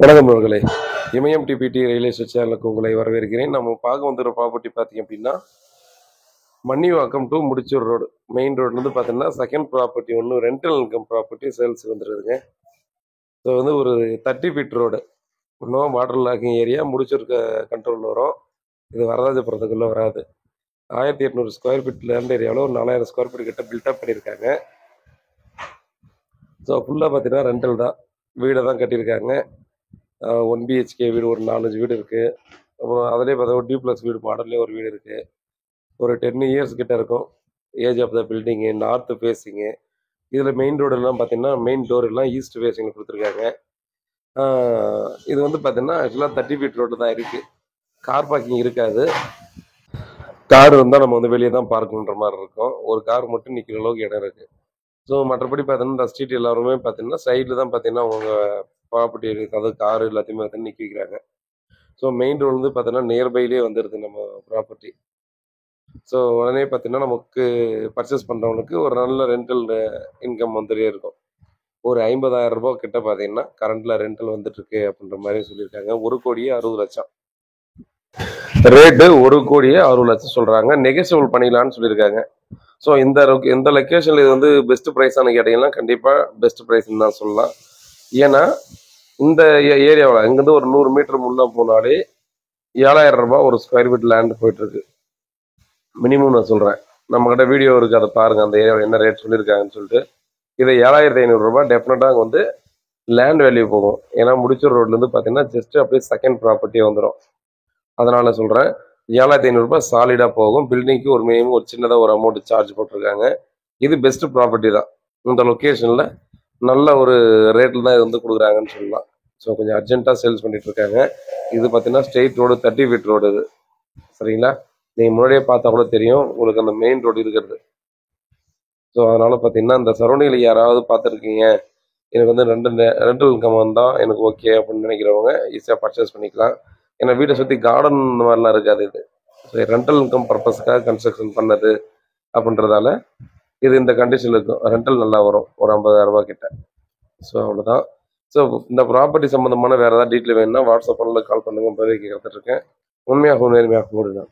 வணக்கம் அவர்களே. இமயம் DBT real estate சேனலுக்கு உங்களை வரவேற்கிறேன். நம்ம பார்க்க வந்துடுற ப்ராப்பர்ட்டி பார்த்தீங்க அப்படின்னா Mannivakkam to Mudichur road main ரோட்லேருந்து பார்த்தீங்கன்னா செகண்ட் ப்ராப்பர்ட்டி ஒன்று ரெண்டல் இன்கம் ப்ராப்பர்ட்டி சேல்ஸ் வந்துடுதுங்க. ஸோ வந்து ஒரு 30 ஃபீட் ரோடு இன்னும் water logging area Mudichur control வரும். இது வரதாஜபுரத்துக்குள்ளே வராது. 1800 ஸ்கொயர் ஃபீட் லேண்ட் ஏரியாவில் ஒரு 4000 ஸ்கொயர் ஃபீட் கிட்ட பில்டப் பண்ணியிருக்காங்க. ஸோ ஃபுல்லாக பார்த்தீங்கன்னா ரெண்டல் தான், வீடை தான் கட்டியிருக்காங்க. 1 பிஹெச்கே வீடு ஒரு 4-5 வீடு இருக்குது. அப்புறம் அதிலே பார்த்தா ஒரு டியூப்ளக்ஸ் வீடு மாடல்லே ஒரு வீடு இருக்குது. ஒரு 10 இயர்ஸ் கிட்ட இருக்கும் age of the building. North facing. இதில் மெயின் ரோடெல்லாம் பார்த்தீங்கன்னா மெயின் டோர் எல்லாம் ஈஸ்ட் ஃபேஸிங்கில் கொடுத்துருக்காங்க. இது வந்து பார்த்தீங்கன்னா ஆக்சுவலாக 30 ஃபீட் ரோடு தான் இருக்குது. கார் பார்க்கிங் இருக்காது. கார் வந்தால் நம்ம வந்து வெளியே தான் பார்க் பண்ணுற மாதிரி இருக்கும். ஒரு கார் மட்டும் நிற்கிற அளவுக்கு இடம் இருக்குது. ஸோ மற்றபடி பார்த்தீங்கன்னா இந்த ஸ்ட்ரீட் எல்லாருமே பார்த்தீங்கன்னா சைடில் தான் பார்த்தீங்கன்னா அவங்க ப்ராப்பர்ட்டி இருக்குது, அதாவது கார் எல்லாத்தையுமே பார்த்தீங்கன்னா நிற்க வைக்கிறாங்க. ஸோ மெயின் ரோடு வந்து பார்த்தீங்கன்னா நியர்பைலேயே வந்துடுது நம்ம ப்ராப்பர்ட்டி. ஸோ உடனே பார்த்தீங்கன்னா நமக்கு பர்ச்சேஸ் பண்ணுறவங்களுக்கு ஒரு நல்ல ரெண்டல் இன்கம் வந்துட்டே இருக்கும். ஒரு 50,000 ரூபா கிட்ட பார்த்தீங்கன்னா கரண்டில் ரெண்டல் வந்துட்டுருக்கு அப்படின்ற மாதிரி சொல்லியிருக்காங்க. 1,60,00,000 ரேட்டு. 1,60,00,000 சொல்கிறாங்க. நெகோசியபிள் பண்ணிக்கலான்னு சொல்லியிருக்காங்க. ஸோ இந்த லொக்கேஷனில் இது வந்து பெஸ்ட் ப்ரைஸானு கேட்டிங்கன்னா கண்டிப்பாக பெஸ்ட் ப்ரைஸ்ன்னு தான் சொல்லலாம். ஏன்னா இந்த ஏரியாவில் இங்கேருந்து ஒரு 100 மீட்டர் முன்னே போனாலே 7,000 ரூபா ஒரு ஸ்கொயர் ஃபீட் லேண்ட் போயிட்டுருக்கு மினிமம். நான் சொல்கிறேன், நம்மக்கிட்ட வீடியோ இருக்குது, அதை பாருங்கள் அந்த ஏரியாவில் என்ன ரேட் சொல்லியிருக்காங்கன்னு சொல்லிட்டு. இதை 7,500 ரூபா டெஃபினட்டாக அங்கே வந்து லேண்ட் வேல்யூ போகும். ஏன்னா முடிச்சூர் ரோட்லேருந்து பார்த்தீங்கன்னா ஜஸ்ட் அப்படியே செகண்ட் ப்ராப்பர்ட்டியே வந்துடும். அதனால் சொல்கிறேன், 7,500 ரூபா சாலிடாக போகும். பில்டிங்க்கு ஒரு மினிமம் ஒரு சின்னதாக ஒரு அமௌண்ட் சார்ஜ் போட்டிருக்காங்க. இது பெஸ்ட் ப்ராப்பர்ட்டி தான். இந்த லொக்கேஷனில் நல்ல ஒரு ரேட்டில் தான் இது வந்து கொடுக்குறாங்கன்னு சொல்லலாம். ஸோ கொஞ்சம் அர்ஜென்ட்டாக சேல்ஸ் பண்ணிட்டு இருக்காங்க. இது பார்த்தீங்கன்னா ஸ்ட்ரெயிட் ரோடு, 30 ஃபீட் ரோடு இது. சரிங்களா? நீங்கள் முன்னாடியே பார்த்தா கூட தெரியும் உங்களுக்கு அந்த மெயின் ரோடு இருக்கிறது. ஸோ அதனால் பார்த்தீங்கன்னா இந்த சரௌண்டிங்கில் யாராவது பார்த்துருக்கீங்க, எனக்கு வந்து ரெண்டல் இன்கம் வந்தால் எனக்கு ஓகே அப்படின்னு நினைக்கிறவங்க ஈஸியாக பர்ச்சேஸ் பண்ணிக்கலாம். ஏன்னா வீட்டை சுற்றி கார்டன் இந்த மாதிரிலாம் இருக்காது. இது சரி ரெண்டல் இன்கம் பர்பஸ்க்காக கன்ஸ்ட்ரக்ஷன் பண்ணது அப்படின்றதால இது இந்த கண்டிஷனில் இருக்கும். ரெண்டல் நல்லா வரும், ஒரு 50,000 ரூபா கிட்ட. ஸோ அவ்வளோதான். ஸோ இந்த ப்ராப்பர்ட்டி சம்மந்தமான வேறு ஏதாவது டீட்டெயில் வேணும்னா வாட்ஸ்அப் பண்ணல கால் பண்ணுங்கள். பேர் கேட்குறதுட்டு இருக்கேன். உண்மையாக நேர்மையாக போடுதான்.